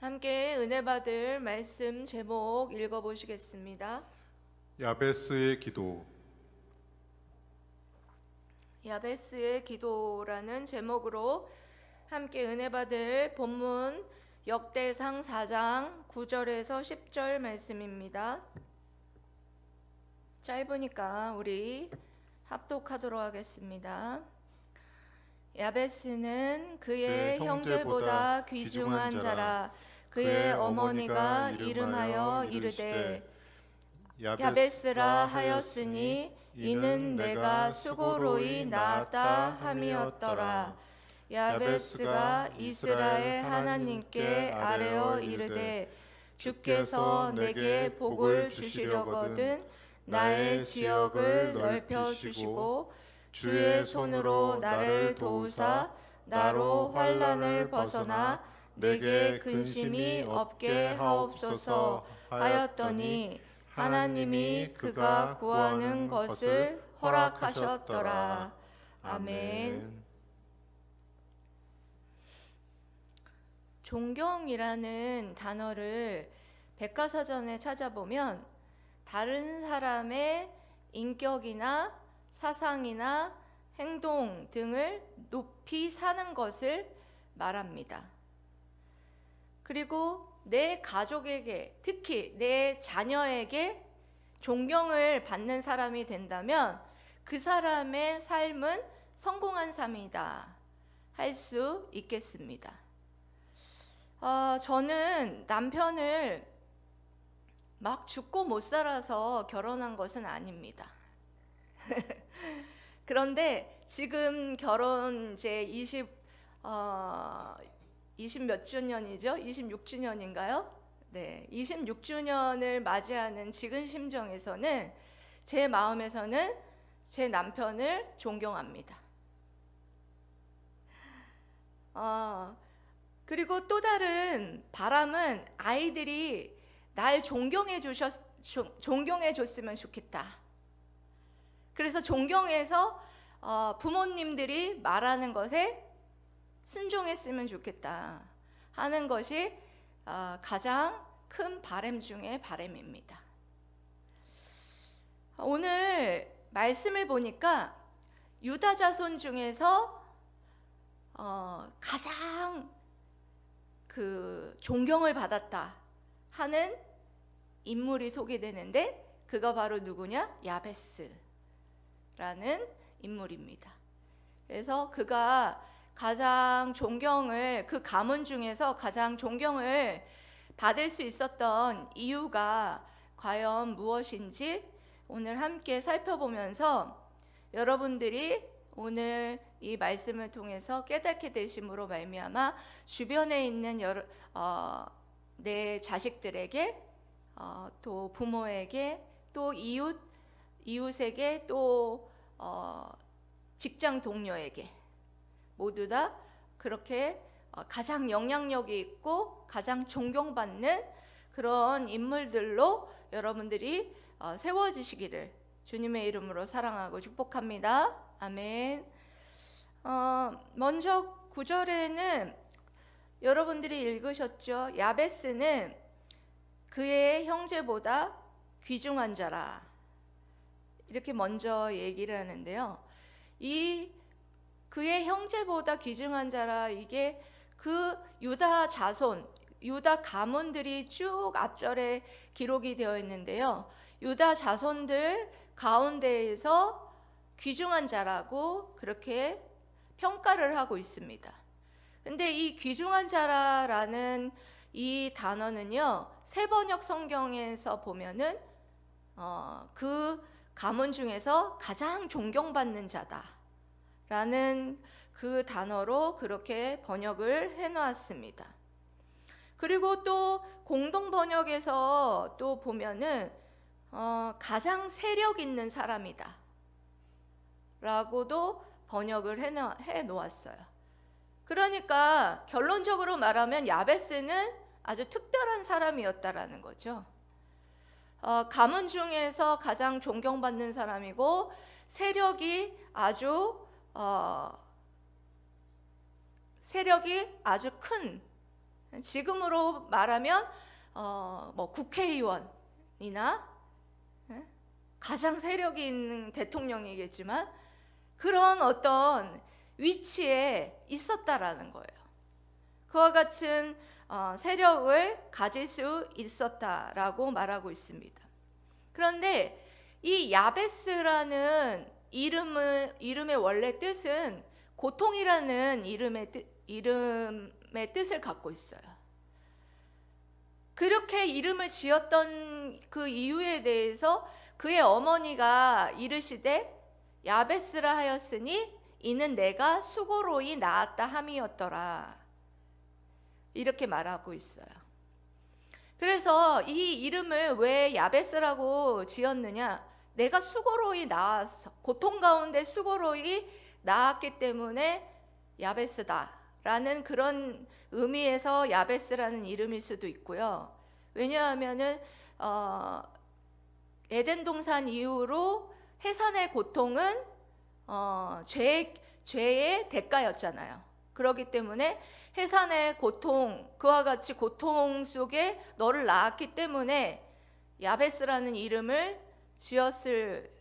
함께 은혜 받을 말씀 제목 읽어보시겠습니다. 야베스의 기도. 야베스의 기도라는 제목으로 함께 은혜 받을 본문 역대상 4장 9절에서 10절 말씀입니다. 짧으니까 우리 합독하도록 하겠습니다. 야베스는 그의 형제보다 귀중한 자라. 그의 어머니가 이름하여 이르되 야베스라 하였으니 이는 내가 수고로이 낳았다 함이었더라. 야베스가 이스라엘 하나님께 아뢰어 이르되 주께서 내게 복을 주시려거든 나의 지역을 넓혀주시고 주의 손으로 나를 도우사 나로 환난을 벗어나 내게 근심이 없게 하옵소서 하였더니 하나님이 그가 구하는 것을 허락하셨더라. 아멘. 존경이라는 단어를 백과사전에 찾아보면 다른 사람의 인격이나 사상이나 행동 등을 높이 사는 것을 말합니다. 그리고 내 가족에게, 특히 내 자녀에게 존경을 받는 사람이 된다면 그 사람의 삶은 성공한 삶이다 할 수 있겠습니다. 저는 남편을 막 죽고 못 살아서 결혼한 것은 아닙니다. 그런데 지금 결혼 이제 20 몇 주년이죠? 26주년인가요? 네, 26주년을 맞이하는 지금 심정에서는 제 마음에서는 제 남편을 존경합니다. 그리고 또 다른 바람은 아이들이 날 존경해 줬으면 좋겠다. 그래서 존경해서 부모님들이 말하는 것에 순종했으면 좋겠다 하는 것이 가장 큰 바람 중의 바람입니다. 오늘 말씀을 보니까 유다 자손 중에서 가장 그 존경을 받았다 하는 인물이 소개되는데 그가 바로 누구냐? 야베스라는 인물입니다. 그래서 그가 가장 존경을, 그 가문 중에서 가장 존경을 받을 수 있었던 이유가 과연 무엇인지 오늘 함께 살펴보면서 여러분들이 오늘 이 말씀을 통해서 깨닫게 되심으로 말미암아 주변에 있는 내 자식들에게 또 부모에게 또 이웃에게 또 직장 동료에게 모두 다 그렇게 가장 영향력이 있고 가장 존경받는 그런 인물들로 여러분들이 세워지시기를 주님의 이름으로 사랑하고 축복합니다. 아멘. 먼저 9절에는 여러분들이 읽으셨죠? 야베스는 그의 형제보다 귀중한 자라 이렇게 먼저 얘기를 하는데요. 이 그의 형제보다 귀중한 자라, 이게 그 유다 자손, 유다 가문들이 쭉 앞절에 기록이 되어 있는데요. 유다 자손들 가운데에서 귀중한 자라고 그렇게 평가를 하고 있습니다. 근데 이 귀중한 자라라는 이 단어는요, 세번역 성경에서 보면은 그 가문 중에서 가장 존경받는 자다라는 그 단어로 그렇게 번역을 해놓았습니다. 그리고 또 공동 번역에서 또 보면은 가장 세력 있는 사람이다 라고도 번역을 해놓았어요. 그러니까 결론적으로 말하면 야베스는 아주 특별한 사람이었다라는 거죠. 가문 중에서 가장 존경받는 사람이고 세력이 아주 큰 지금으로 말하면 뭐 국회의원이나 가장 세력이 있는 대통령이겠지만 그런 어떤 위치에 있었다라는 거예요. 그와 같은 세력을 가질 수 있었다라고 말하고 있습니다. 그런데 이 야베스라는 이름의 원래 뜻은 고통이라는 이름의 뜻을 갖고 있어요. 그렇게 이름을 지었던 그 이유에 대해서 그의 어머니가 이르시되 야베스라 하였으니 이는 내가 수고로이 낳았다 함이었더라, 이렇게 말하고 있어요. 그래서 이 이름을 왜 야베스라고 지었느냐, 내가 수고로이 낳아서, 고통 가운데 수고로이 낳았기 때문에 야베스다라는 그런 의미에서 야베스라는 이름일 수도 있고요. 왜냐하면은 에덴 동산 이후로 해산의 고통은 죄의 대가였잖아요. 그렇기 때문에 해산의 고통, 그와 같이 고통 속에 너를 낳았기 때문에 야베스라는 이름을 지었을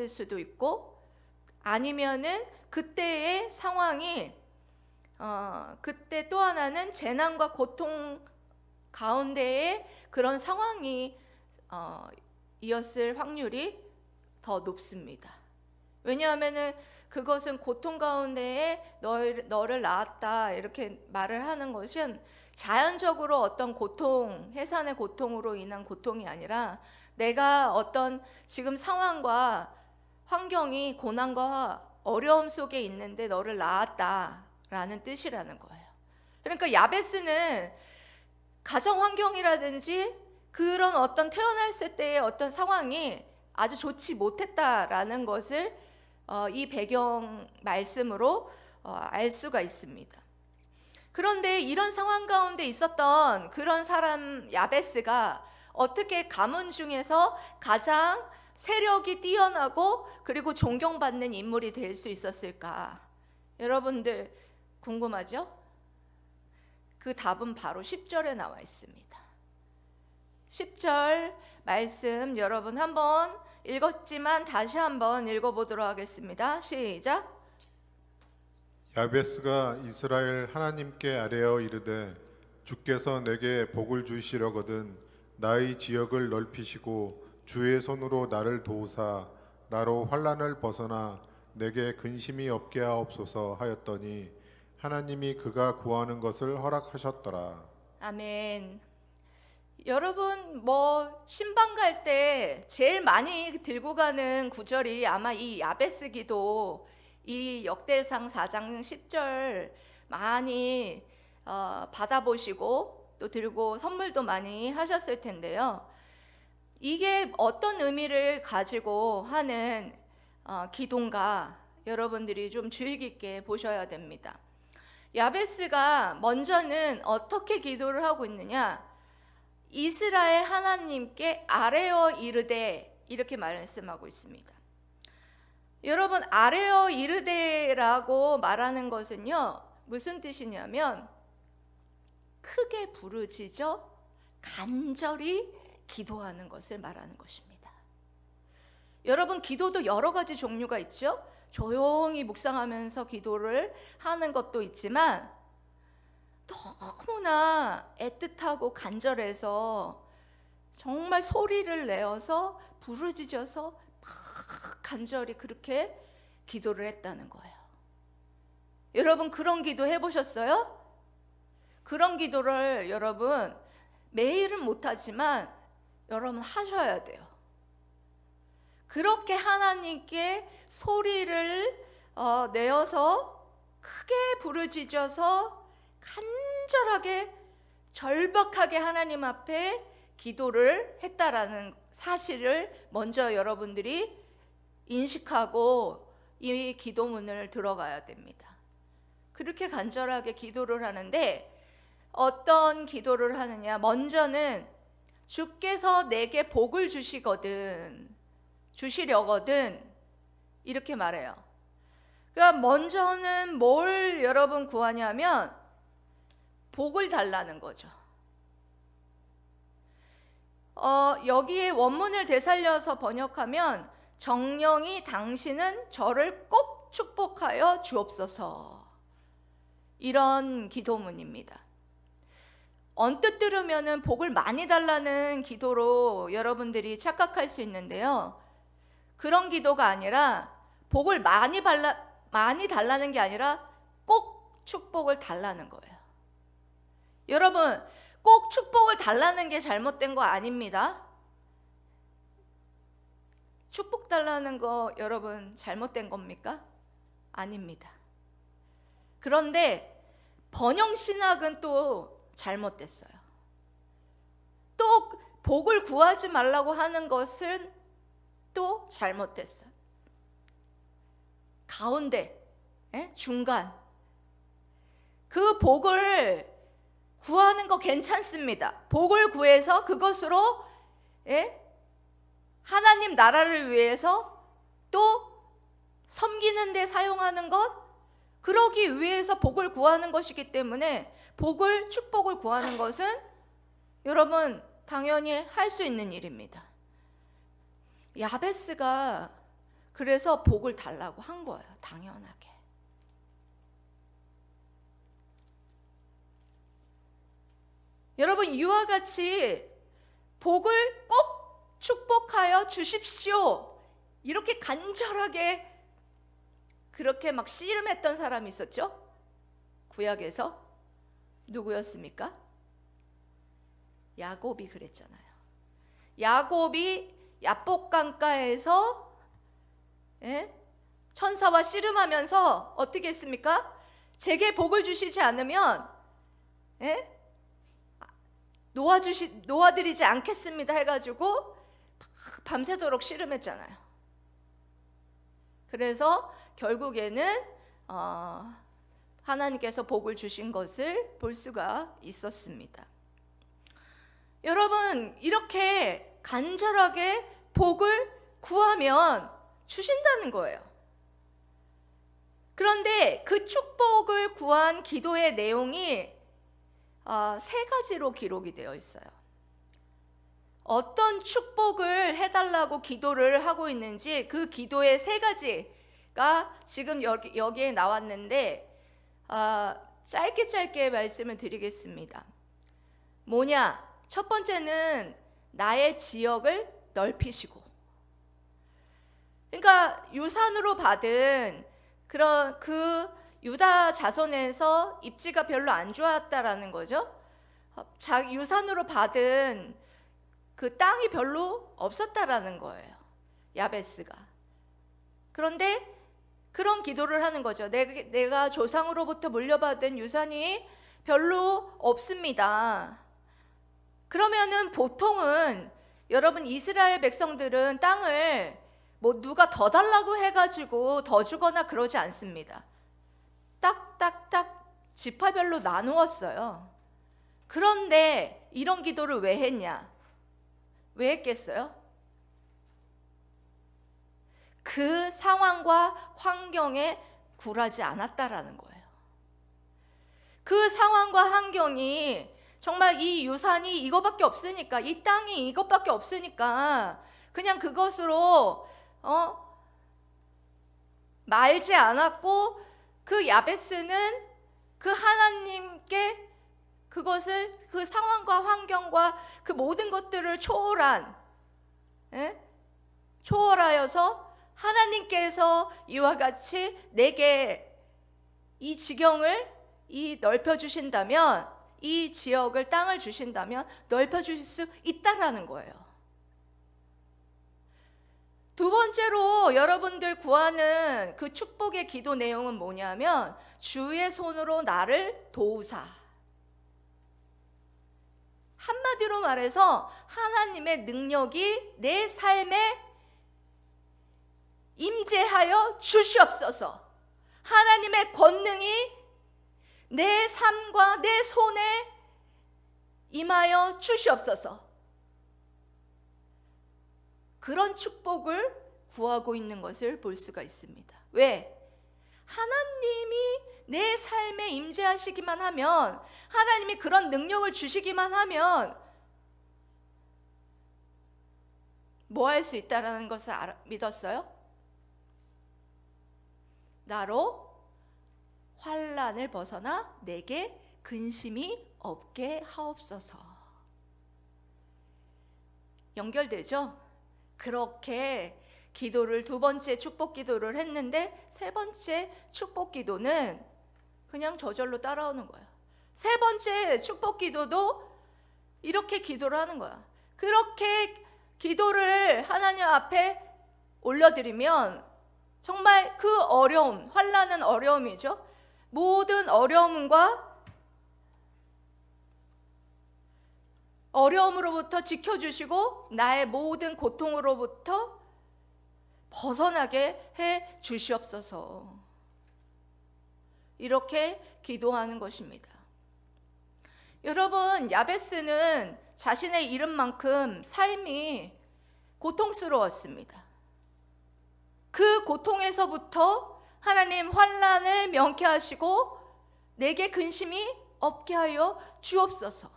수도 있고, 아니면은 그때의 상황이 그때 또 하나는 재난과 고통 가운데에 그런 상황이 이었을 확률이 더 높습니다. 왜냐하면은 그것은 고통 가운데에 너를 낳았다 이렇게 말을 하는 것은 자연적으로 어떤 고통, 해산의 고통으로 인한 고통이 아니라 내가 어떤 지금 상황과 환경이 고난과 어려움 속에 있는데 너를 낳았다라는 뜻이라는 거예요. 그러니까 야베스는 가정 환경이라든지 그런 어떤 태어났을 때의 어떤 상황이 아주 좋지 못했다라는 것을 이 배경 말씀으로 알 수가 있습니다. 그런데 이런 상황 가운데 있었던 그런 사람 야베스가 어떻게 가문 중에서 가장 세력이 뛰어나고 그리고 존경받는 인물이 될 수 있었을까? 여러분들 궁금하죠? 그 답은 바로 10절에 나와 있습니다. 10절 말씀 여러분 한번 읽었지만 다시 한번 읽어보도록 하겠습니다. 시작. 야베스가 이스라엘 하나님께 아뢰어 이르되 주께서 내게 복을 주시려거든 나의 지역을 넓히시고 주의 손으로 나를 도우사 나로 환난을 벗어나 내게 근심이 없게 하옵소서 하였더니 하나님이 그가 구하는 것을 허락하셨더라. 아멘. 여러분 신방 갈 때 제일 많이 들고 가는 구절이 아마 이 야베스 기도, 이 역대상 4장 10절 많이 받아보시고 또 들고 선물도 많이 하셨을 텐데요. 이게 어떤 의미를 가지고 하는 기도인가 여러분들이 좀 주의 깊게 보셔야 됩니다. 야베스가 먼저는 어떻게 기도를 하고 있느냐, 이스라엘 하나님께 아뢰어 이르되 이렇게 말씀하고 있습니다. 여러분, 아뢰어 이르되라고 말하는 것은요 무슨 뜻이냐면 크게 부르짖어 간절히 기도하는 것을 말하는 것입니다. 여러분, 기도도 여러 가지 종류가 있죠. 조용히 묵상하면서 기도를 하는 것도 있지만 너무나 애틋하고 간절해서 정말 소리를 내어서 부르짖어서 막 간절히 그렇게 기도를 했다는 거예요. 여러분, 그런 기도 해보셨어요? 그런 기도를 여러분 매일은 못하지만 여러분 하셔야 돼요. 그렇게 하나님께 소리를 내어서 크게 부르짖어서 간절하게 절박하게 하나님 앞에 기도를 했다라는 사실을 먼저 여러분들이 인식하고 이 기도문을 들어가야 됩니다. 그렇게 간절하게 기도를 하는데 어떤 기도를 하느냐, 먼저는 주께서 내게 복을 주시려거든 이렇게 말해요. 그러니까 먼저는 뭘 여러분 구하냐면 복을 달라는 거죠. 여기에 원문을 되살려서 번역하면 정령이 당신은 저를 꼭 축복하여 주옵소서, 이런 기도문입니다. 언뜻 들으면은 복을 많이 달라는 기도로 여러분들이 착각할 수 있는데요, 그런 기도가 아니라 복을 많이 달라는 게 아니라 꼭 축복을 달라는 거예요. 여러분, 꼭 축복을 달라는 게 잘못된 거 아닙니다. 축복 달라는 거 여러분 잘못된 겁니까? 아닙니다. 그런데 번영신학은 또 잘못됐어요. 또 복을 구하지 말라고 하는 것은 또 잘못됐어요. 가운데, 중간, 그 복을 구하는 거 괜찮습니다. 복을 구해서 그것으로 하나님 나라를 위해서 또 섬기는 데 사용하는 것, 그러기 위해서 복을 구하는 것이기 때문에 축복을 구하는 것은 여러분 당연히 할 수 있는 일입니다. 야베스가 그래서 복을 달라고 한 거예요. 당연하게. 여러분, 이와 같이 복을 꼭 축복하여 주십시오, 이렇게 간절하게 그렇게 막 씨름했던 사람이 있었죠? 구약에서. 누구였습니까? 야곱이 그랬잖아요. 야곱이 야복강가에서 천사와 씨름하면서 어떻게 했습니까? 제게 복을 주시지 않으면 놓아드리지 않겠습니다 해가지고 밤새도록 씨름했잖아요. 그래서 결국에는 하나님께서 복을 주신 것을 볼 수가 있었습니다. 여러분, 이렇게 간절하게 복을 구하면 주신다는 거예요. 그런데 그 축복을 구한 기도의 내용이 3가지로 기록이 되어 있어요. 어떤 축복을 해달라고 기도를 하고 있는지 그 기도의 3가지가 지금 여기에 나왔는데 짧게 말씀을 드리겠습니다. 뭐냐? 첫 번째는 나의 지역을 넓히시고, 그러니까 유산으로 받은 그런 그 유다 자손에서 입지가 별로 안 좋았다라는 거죠. 유산으로 받은 그 땅이 별로 없었다라는 거예요, 야베스가. 그런데 그런 기도를 하는 거죠. 내가 조상으로부터 물려받은 유산이 별로 없습니다. 그러면은 보통은 여러분 이스라엘 백성들은 땅을 뭐 누가 더 달라고 해가지고 더 주거나 그러지 않습니다. 딱딱딱 지파별로 나누었어요. 그런데 이런 기도를 왜 했냐? 왜 했겠어요? 그 상황과 환경에 굴하지 않았다라는 거예요. 그 상황과 환경이 정말 이 유산이 이거밖에 없으니까, 이 땅이 이것밖에 없으니까 그냥 그것으로 말지 않았고, 그 야베스는 그 하나님께 그것을, 그 상황과 환경과 그 모든 것들을 초월하여서 하나님께서 이와 같이 내게 이 지경을 넓혀주신다면, 이 지역을, 땅을 주신다면 넓혀주실 수 있다라는 거예요. 두 번째로 여러분들 구하는 그 축복의 기도 내용은 뭐냐면, 주의 손으로 나를 도우사. 한마디로 말해서 하나님의 능력이 내 삶에 임재하여 주시옵소서. 하나님의 권능이 내 삶과 내 손에 임하여 주시옵소서. 그런 축복을 구하고 있는 것을 볼 수가 있습니다. 왜? 하나님이 내 삶에 임재하시기만 하면, 하나님이 그런 능력을 주시기만 하면 뭐 할 수 있다라는 것을 믿었어요? 나로 환난을 벗어나 내게 근심이 없게 하옵소서. 연결되죠? 그렇게 기도를 두 번째 축복 기도를 했는데, 세 번째 축복 기도는 그냥 저절로 따라오는 거예요. 세 번째 축복 기도도 이렇게 기도를 하는 거야. 그렇게 기도를 하나님 앞에 올려드리면 정말 그 어려움, 환난은 어려움이죠. 모든 어려움으로부터 지켜주시고 나의 모든 고통으로부터 벗어나게 해 주시옵소서. 이렇게 기도하는 것입니다. 여러분, 야베스는 자신의 이름만큼 삶이 고통스러웠습니다. 그 고통에서부터 하나님 환난을 명쾌하시고 내게 근심이 없게 하여 주옵소서.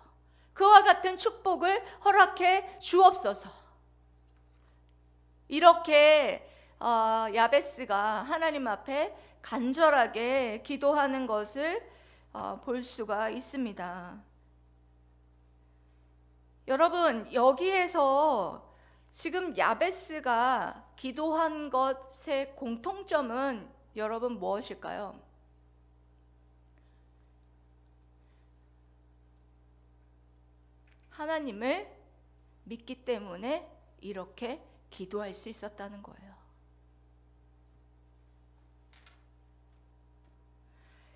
그와 같은 축복을 허락해 주옵소서. 이렇게 야베스가 하나님 앞에 간절하게 기도하는 것을 볼 수가 있습니다. 여러분, 여기에서 지금 야베스가 기도한 것의 공통점은 여러분 무엇일까요? 하나님을 믿기 때문에 이렇게 기도할 수 있었다는 거예요.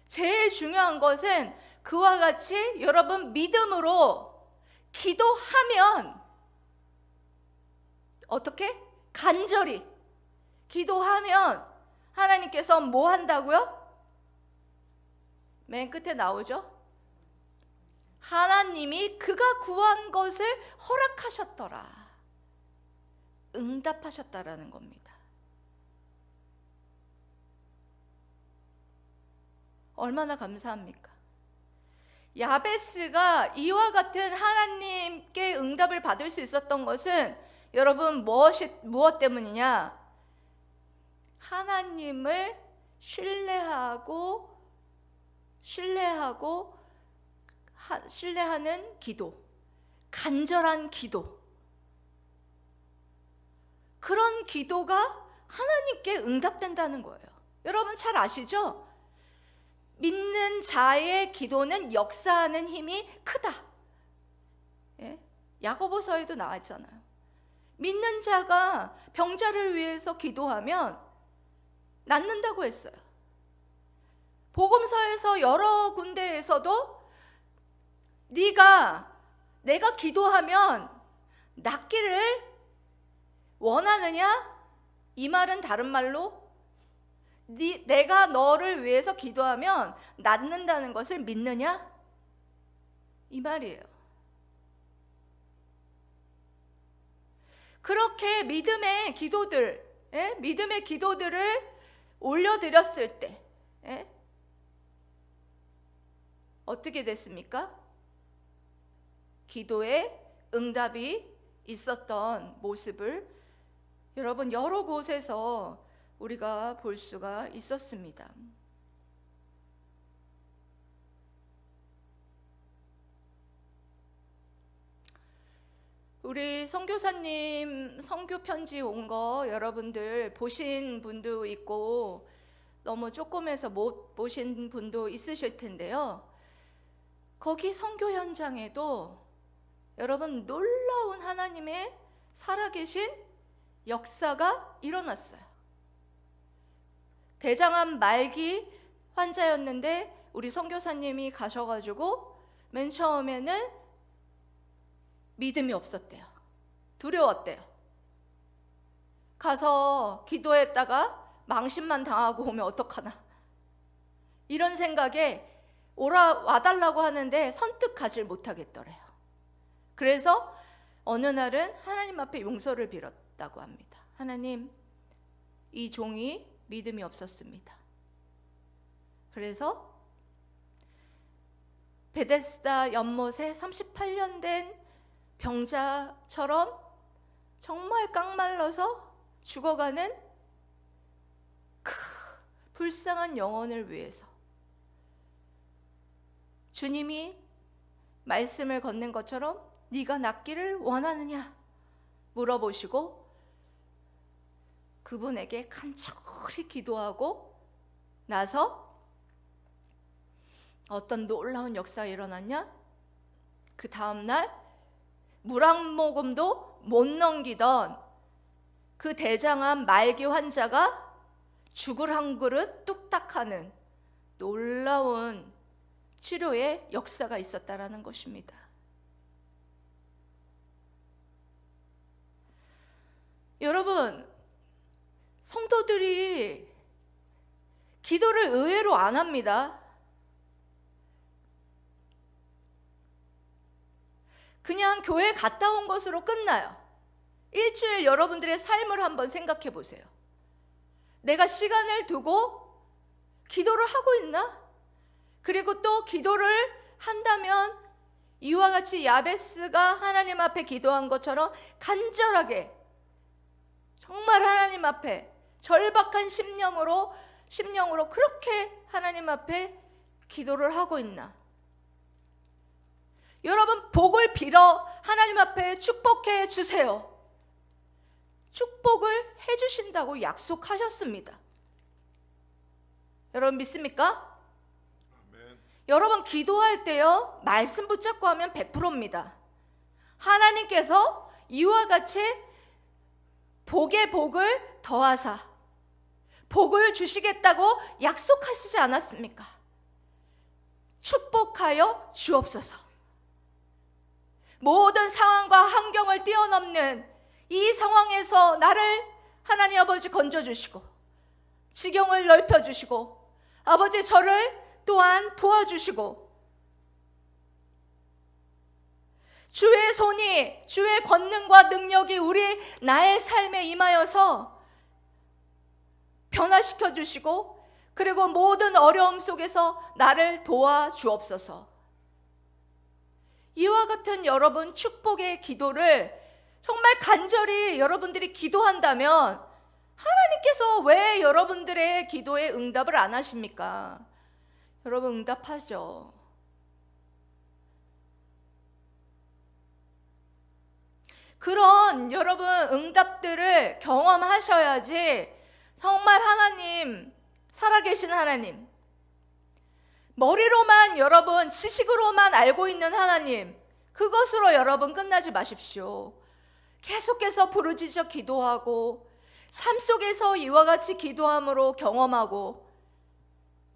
제일 중요한 것은 그와 같이 여러분 믿음으로 기도하면 어떻게? 간절히 기도하면 하나님께서 뭐 한다고요? 맨 끝에 나오죠? 하나님이 그가 구한 것을 허락하셨더라. 응답하셨다라는 겁니다. 얼마나 감사합니까? 야베스가 이와 같은 하나님께 응답을 받을 수 있었던 것은 여러분 무엇 때문이냐? 하나님을 신뢰하는 기도, 간절한 기도, 그런 기도가 하나님께 응답된다는 거예요. 여러분 잘 아시죠? 믿는 자의 기도는 역사하는 힘이 크다. 예? 야고보서에도 나와 있잖아요. 믿는 자가 병자를 위해서 기도하면 낫는다고 했어요. 복음서에서 여러 군데에서도 내가 기도하면 낫기를 원하느냐? 이 말은 다른 말로 내가 너를 위해서 기도하면 낫는다는 것을 믿느냐? 이 말이에요. 그렇게 믿음의 기도들을 올려드렸을 때 어떻게 됐습니까? 기도에 응답이 있었던 모습을 여러분 여러 곳에서 우리가 볼 수가 있었습니다. 우리 선교사님 선교 편지 온 거 여러분들 보신 분도 있고 너무 조금해서 못 보신 분도 있으실 텐데요. 거기 선교 현장에도 여러분 놀라운 하나님의 살아계신 역사가 일어났어요. 대장암 말기 환자였는데 우리 선교사님이 가셔가지고 맨 처음에는 믿음이 없었대요. 두려웠대요. 가서 기도했다가 망신만 당하고 오면 어떡하나, 이런 생각에 와달라고 하는데 선뜻 가질 못하겠더래요. 그래서 어느 날은 하나님 앞에 용서를 빌었다고 합니다. 하나님, 이 종이 믿음이 없었습니다. 그래서 베데스다 연못에 38년 된 병자처럼 정말 깡말라서 죽어가는 그 불쌍한 영혼을 위해서 주님이 말씀을 건넨 것처럼 네가 낫기를 원하느냐 물어보시고 그분에게 간절히 기도하고 나서 어떤 놀라운 역사가 일어났냐? 그 다음날 물 한 모금도 못 넘기던 그 대장암 말기 환자가 죽을 한 그릇 뚝딱 하는 놀라운 치료의 역사가 있었다라는 것입니다. 여러분, 성도들이 기도를 의외로 안 합니다. 그냥 교회 갔다 온 것으로 끝나요. 일주일 여러분들의 삶을 한번 생각해 보세요. 내가 시간을 두고 기도를 하고 있나? 그리고 또 기도를 한다면 이와 같이 야베스가 하나님 앞에 기도한 것처럼 간절하게 정말 하나님 앞에 절박한 심령으로 그렇게 하나님 앞에 기도를 하고 있나? 여러분, 복을 빌어 하나님 앞에 축복해 주세요. 축복을 해주신다고 약속하셨습니다. 여러분 믿습니까? 아멘. 여러분 기도할 때요, 말씀 붙잡고 하면 100%입니다. 하나님께서 이와 같이 복의 복을 더하사 복을 주시겠다고 약속하시지 않았습니까? 축복하여 주옵소서. 모든 상황과 환경을 뛰어넘는 이 상황에서 나를 하나님 아버지 건져주시고 지경을 넓혀주시고 아버지 저를 또한 도와주시고 주의 손이 주의 권능과 능력이 나의 삶에 임하여서 변화시켜 주시고 그리고 모든 어려움 속에서 나를 도와주옵소서. 이와 같은 여러분 축복의 기도를 정말 간절히 여러분들이 기도한다면 하나님께서 왜 여러분들의 기도에 응답을 안 하십니까? 여러분 응답하죠. 그런 여러분 응답들을 경험하셔야지 정말 하나님, 살아계신 하나님, 머리로만 여러분 지식으로만 알고 있는 하나님, 그것으로 여러분 끝나지 마십시오. 계속해서 부르짖어 기도하고 삶 속에서 이와 같이 기도함으로 경험하고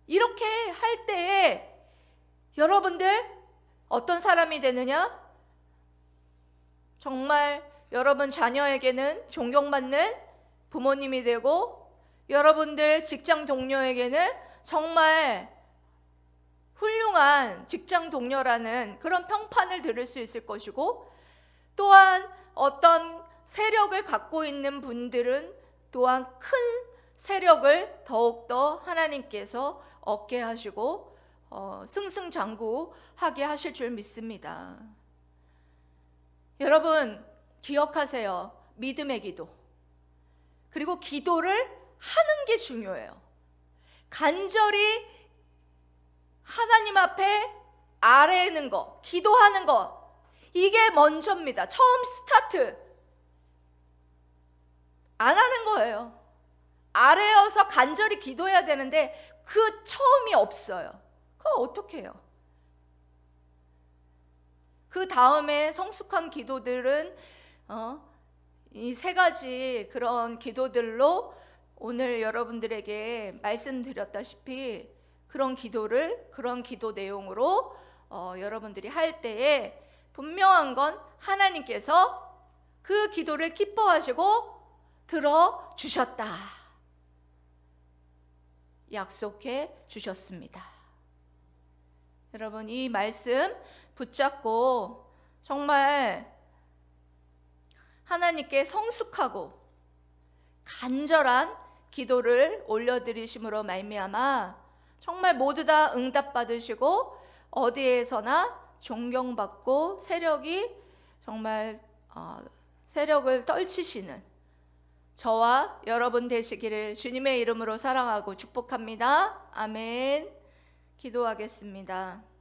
이렇게 할 때에 여러분들 어떤 사람이 되느냐? 정말 여러분 자녀에게는 존경받는 부모님이 되고 여러분들 직장 동료에게는 정말 훌륭한 직장 동료라는 그런 평판을 들을 수 있을 것이고 또한 어떤 세력을 갖고 있는 분들은 또한 큰 세력을 더욱더 하나님께서 얻게 하시고 승승장구하게 하실 줄 믿습니다. 여러분 기억하세요. 믿음의 기도 그리고 기도를 하는 게 중요해요. 간절히 하나님 앞에 아뢰는 거, 기도하는 거, 이게 먼저입니다. 처음 스타트 안 하는 거예요. 아뢰어서 간절히 기도해야 되는데 그 처음이 없어요. 그거 어떻게 해요? 그 다음에 성숙한 기도들은 이 세 가지 그런 기도들로 오늘 여러분들에게 말씀드렸다시피 그런 기도 내용으로 여러분들이 할 때에 분명한 건 하나님께서 그 기도를 기뻐하시고 들어주셨다. 약속해 주셨습니다. 여러분 이 말씀 붙잡고 정말 하나님께 성숙하고 간절한 기도를 올려드리심으로 말미암아 정말 모두 다 응답받으시고 어디에서나 존경받고 세력이 정말 세력을 떨치시는 저와 여러분 되시기를 주님의 이름으로 사랑하고 축복합니다. 아멘. 기도하겠습니다.